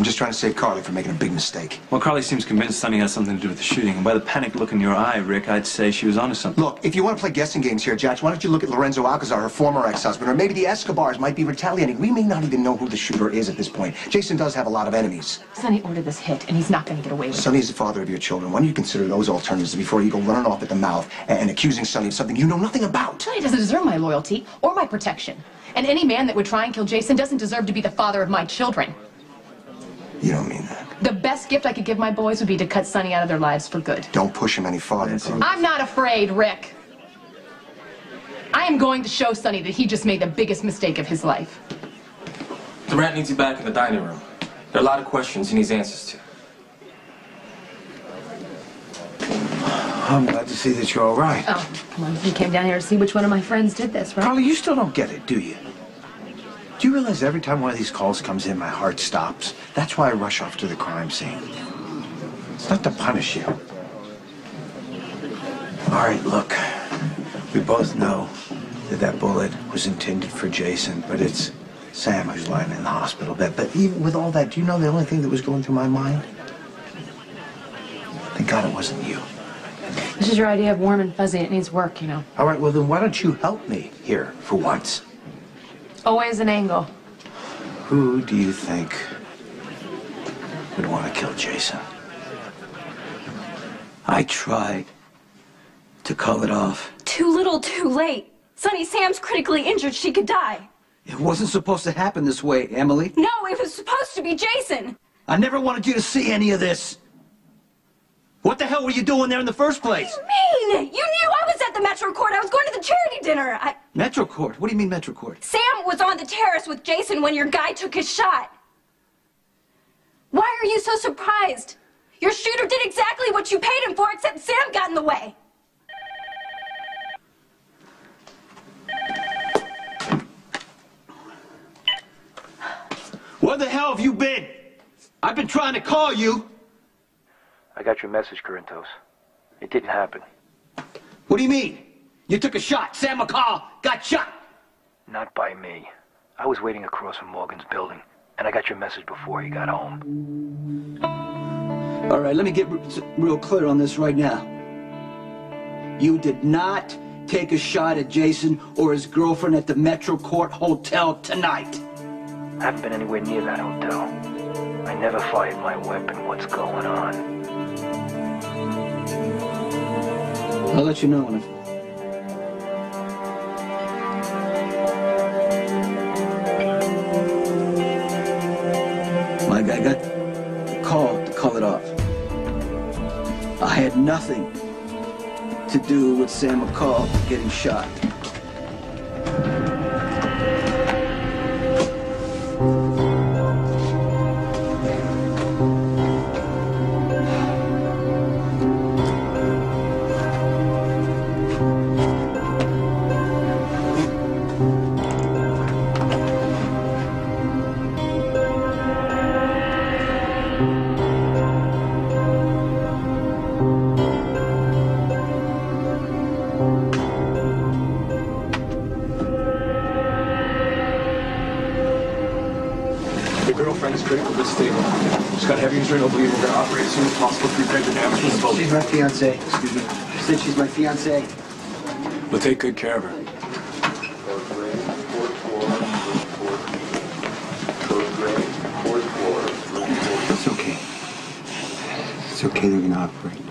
I'm just trying to save Carly from making a big mistake. Well, Carly seems convinced Sonny has something to do with the shooting, and by the panicked look in your eye, Rick, I'd say she was onto something. Look, if you want to play guessing games here, Jax, why don't you look at Lorenzo Alcazar, her former ex-husband, or maybe the Escobars might be retaliating. We may not even know who the shooter is at this point. Jason does have a lot of enemies. Sonny ordered this hit, and he's not going to get away with it. Sonny is the father of your children. Why don't you consider those alternatives before you go running off at the mouth and accusing Sonny of something you know nothing about? Sonny doesn't deserve my loyalty or my protection. And any man that would try and kill Jason doesn't deserve to be the father of my children. You don't mean that. The best gift I could give my boys would be to cut Sonny out of their lives for good. Don't push him any farther. I'm not afraid, Rick. I am going to show Sonny that he just made the biggest mistake of his life. Durant needs you back in the dining room. There are a lot of questions he needs answers to. I'm glad to see that you're all right. Oh, come on. You came down here to see which one of my friends did this, right? Carly, you still don't get it, do you? Do you realize every time one of these calls comes in, my heart stops? That's why I rush off to the crime scene. It's not to punish you. All right, look. We both know that that bullet was intended for Jason, but it's Sam who's lying in the hospital bed. But even with all that, do you know the only thing that was going through my mind? Thank God it wasn't you. This is your idea of warm and fuzzy. It needs work, you know. All right, well, then why don't you help me here for once? Always an angle. Who do you think would want to kill Jason? I tried to call it off. Too little, too late. Sonny, Sam's critically injured. She could die. It wasn't supposed to happen this way, Emily. No, it was supposed to be Jason. I never wanted you to see any of this. What the hell were you doing there in the first place? What do you mean? You knew I was at the Metro Court. I was going to the charity dinner. Metro Court? What do you mean Metro Court? Sam was on the terrace with Jason when your guy took his shot. Why are you so surprised? Your shooter did exactly what you paid him for, except Sam got in the way. Where the hell have you been? I've been trying to call you. I got your message, Corinthos. It didn't happen. What do you mean? You took a shot. Sam McCall got shot. Not by me. I was waiting across from Morgan's building, and I got your message before he got home. All right, let me get real clear on this right now. You did not take a shot at Jason or his girlfriend at the Metro Court Hotel tonight. I haven't been anywhere near that hotel. I never fired my weapon. What's going on? I'll let you know when My guy got a call to call it off. I had nothing to do with Sam McCall getting shot. She's my fiancée. Excuse me. She said she's my fiancée. We'll take good care of her. It's okay. It's okay, they're gonna operate.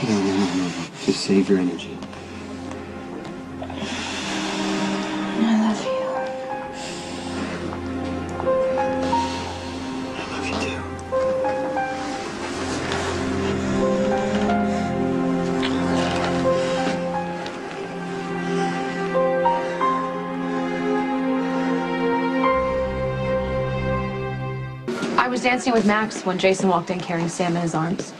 No. Just save your energy. I love you. I love you too. I was dancing with Max when Jason walked in carrying Sam in his arms.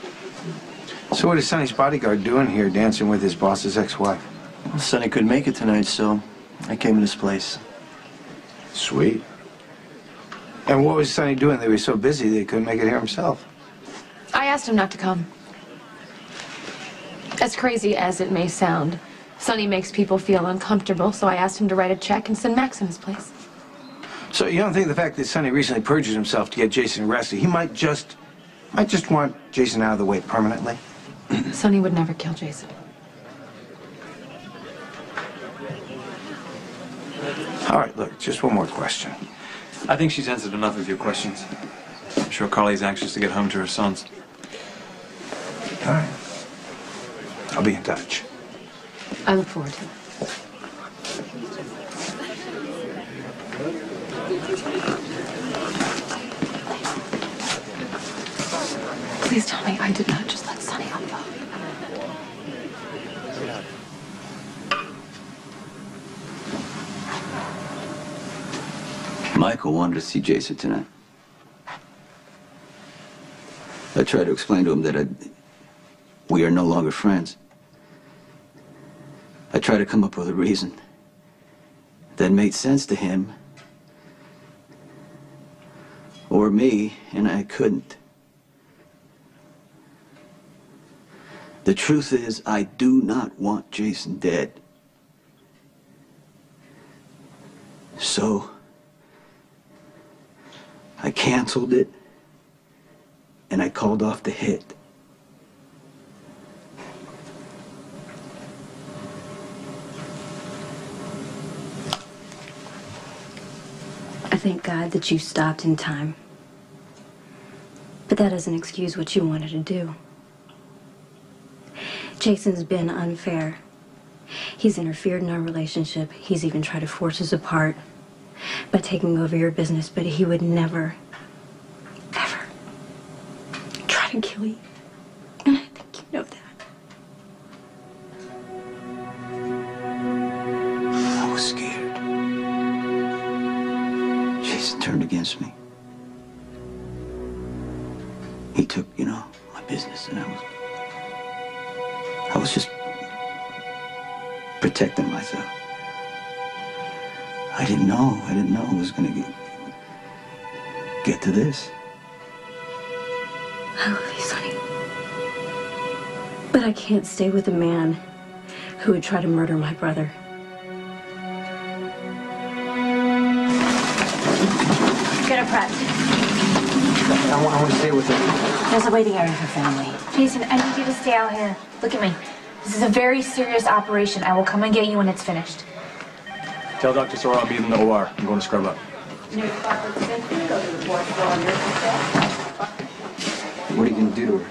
So what is Sonny's bodyguard doing here, dancing with his boss's ex-wife? Well, Sonny couldn't make it tonight, so I came in his place. Sweet. And what was Sonny doing? They were so busy they couldn't make it here himself. I asked him not to come. As crazy as it may sound, Sonny makes people feel uncomfortable, so I asked him to write a check and send Max in his place. So you don't think the fact that Sonny recently perjured himself to get Jason arrested, he might just want Jason out of the way permanently? Sonny would never kill Jason. All right, look, just one more question. I think she's answered enough of your questions. I'm sure Carly's anxious to get home to her sons. All right. I'll be in touch. I look forward to it. Please tell me I did not just let Sonny off the hook. Michael wanted to see Jason tonight. I tried to explain to him that we are no longer friends. I tried to come up with a reason that made sense to him or me, and I couldn't. The truth is, I do not want Jason dead. So, I canceled it, and I called off the hit. I thank God that you stopped in time. But that doesn't excuse what you wanted to do. Jason's been unfair. He's interfered in our relationship. He's even tried to force us apart by taking over your business, but he would never, ever try to kill you. And I think you know that. I was scared. Jason turned against me. He took, my business, and I was just protecting myself. I didn't know it was gonna get to this. I love you, Sonny. But I can't stay with a man who would try to murder my brother. Get her prepped. I want to stay with her. There's a waiting area for family. Jason, I need you to stay out here. Look at me. This is a very serious operation. I will come and get you when it's finished. Tell Dr. Sora I'll be in the OR. I'm going to scrub up. What are you going to do to her?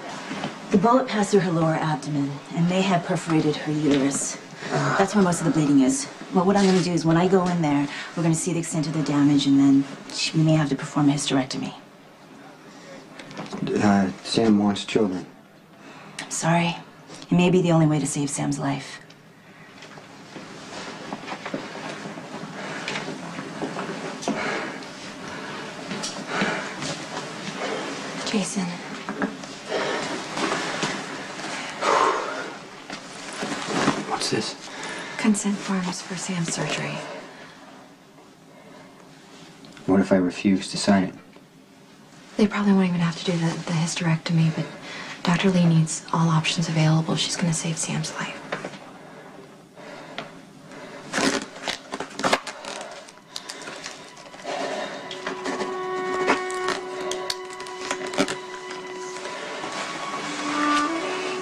The bullet passed through her lower abdomen and may have perforated her uterus. That's where most of the bleeding is. Well, what I'm going to do is when I go in there, we're going to see the extent of the damage, and then we may have to perform a hysterectomy. Sam wants children. I'm sorry. It may be the only way to save Sam's life. Jason. What's this? Consent forms for Sam's surgery. What if I refuse to sign it? They probably won't even have to do the hysterectomy, but Dr. Lee needs all options available. She's going to save Sam's life.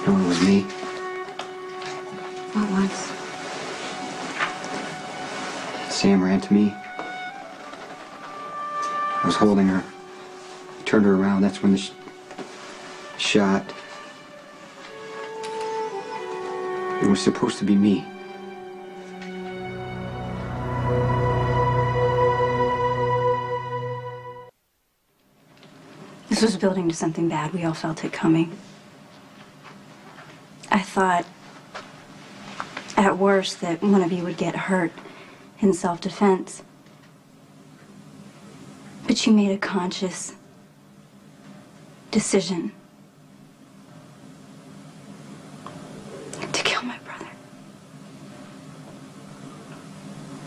You know, it was me. What was? Sam ran to me. I was holding her. I turned her around. That's when the shot. It was supposed to be me. This was building to something bad. We all felt it coming. I thought, at worst, that one of you would get hurt in self-defense. But you made a conscious decision to kill my brother.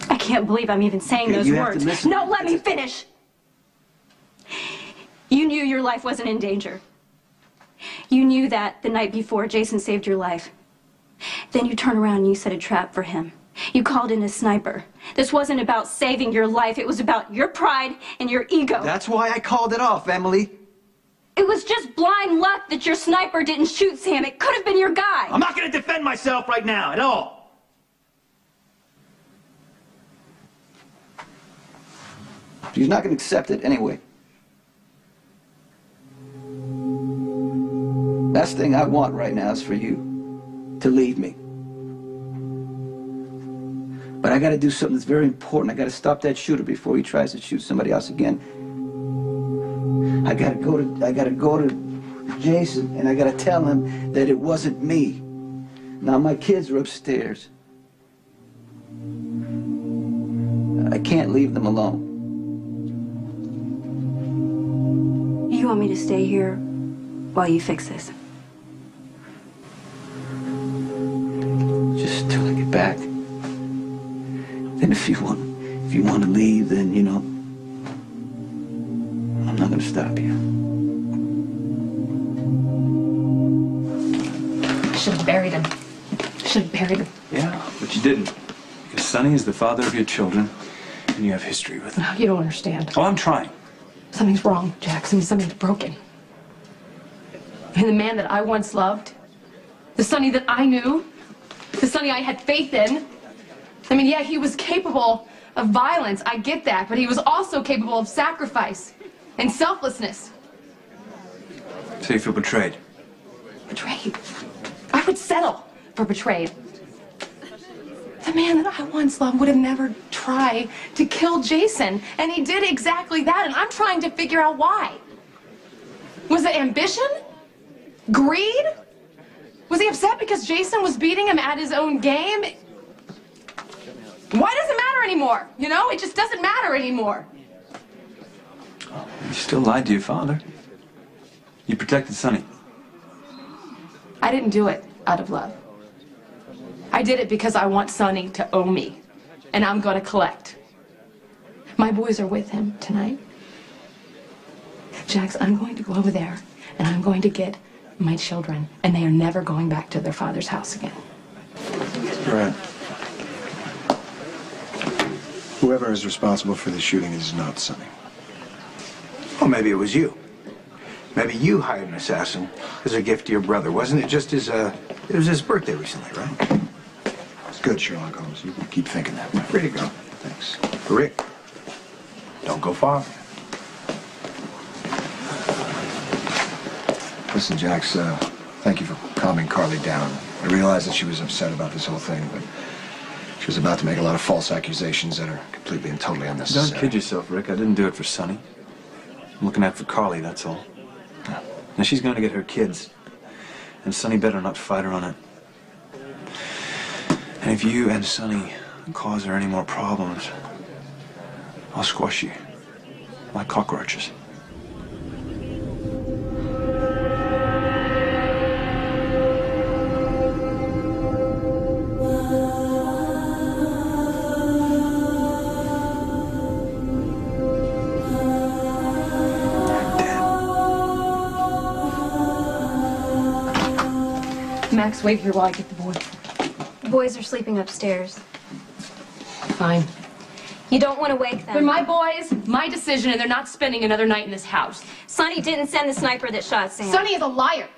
I can't believe I'm even saying those words. No, let me finish! You knew your life wasn't in danger. You knew that the night before Jason saved your life. Then you turn around and you set a trap for him. You called in a sniper. This wasn't about saving your life. It was about your pride and your ego. That's why I called it off, Emily. It was just blind luck that your sniper didn't shoot Sam. It could have been your guy. I'm not going to defend myself right now at all. She's not going to accept it anyway. Last thing I want right now is for you to leave me. But I got to do something that's very important. I got to stop that shooter before he tries to shoot somebody else again. I got to go to Jason, and I got to tell him that it wasn't me. Now my kids are upstairs. I can't leave them alone. You want me to stay here while you fix this? Just till I get back. Then if you want to leave, then, you know, I'm not going to stop you. Should have buried him. Should have buried him. Yeah, but you didn't. Because Sonny is the father of your children, and you have history with him. No, you don't understand. Oh, I'm trying. Something's wrong, Jackson. Something's broken. And the man that I once loved, the Sonny that I knew, the Sonny I had faith in, I mean, yeah, he was capable of violence, I get that, but he was also capable of sacrifice and selflessness. So you feel betrayed? Betrayed? I would settle for betrayed. The man that I once loved would have never tried to kill Jason, and he did exactly that, and I'm trying to figure out why. Was it ambition? Greed? Was he upset because Jason was beating him at his own game? Why does it matter anymore? You know, it just doesn't matter anymore. You still lied to your father. You protected Sonny. I didn't do it out of love. I did it because I want Sonny to owe me, and I'm going to collect. My boys are with him tonight. Jax, I'm going to go over there, and I'm going to get my children, and they are never going back to their father's house again. Right. Whoever is responsible for the shooting is not Sonny. Well, maybe it was you. Maybe you hired an assassin as a gift to your brother. Wasn't it just his, it was his birthday recently, right? It's good, Sherlock Holmes. You can keep thinking that way. Free to go. Thanks. Rick, don't go far. Listen, Jax, thank you for calming Carly down. I realize that she was upset about this whole thing, but she was about to make a lot of false accusations that are completely and totally unnecessary. Don't kid yourself, Rick. I didn't do it for Sonny. I'm looking out for Carly, that's all. Yeah. Now, she's going to get her kids. And Sonny better not fight her on it. And if you and Sonny cause her any more problems, I'll squash you like cockroaches. Max, wait here while I get the boys. Boys are sleeping upstairs. Fine. You don't want to wake them. They're my boys, my decision, and they're not spending another night in this house. Sonny didn't send the sniper that shot Sam. Sonny is a liar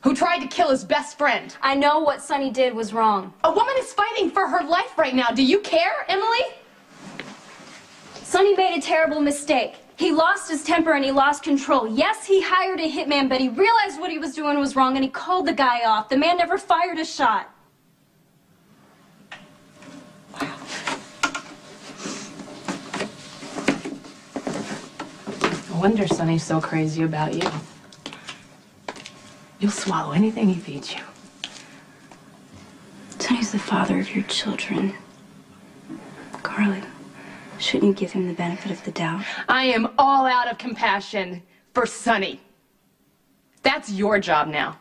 who tried to kill his best friend. I know what Sonny did was wrong. A woman is fighting for her life right now. Do you care, Emily? Sonny made a terrible mistake. He lost his temper and he lost control. Yes, he hired a hitman, but he realized what he was doing was wrong and he called the guy off. The man never fired a shot. No wonder Sonny's so crazy about you. You'll swallow anything he feeds you. Sonny's the father of your children. Carly, shouldn't you give him the benefit of the doubt? I am all out of compassion for Sonny. That's your job now.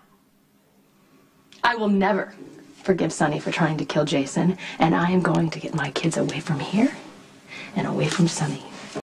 I will never forgive Sonny for trying to kill Jason, and I am going to get my kids away from here and away from Sonny.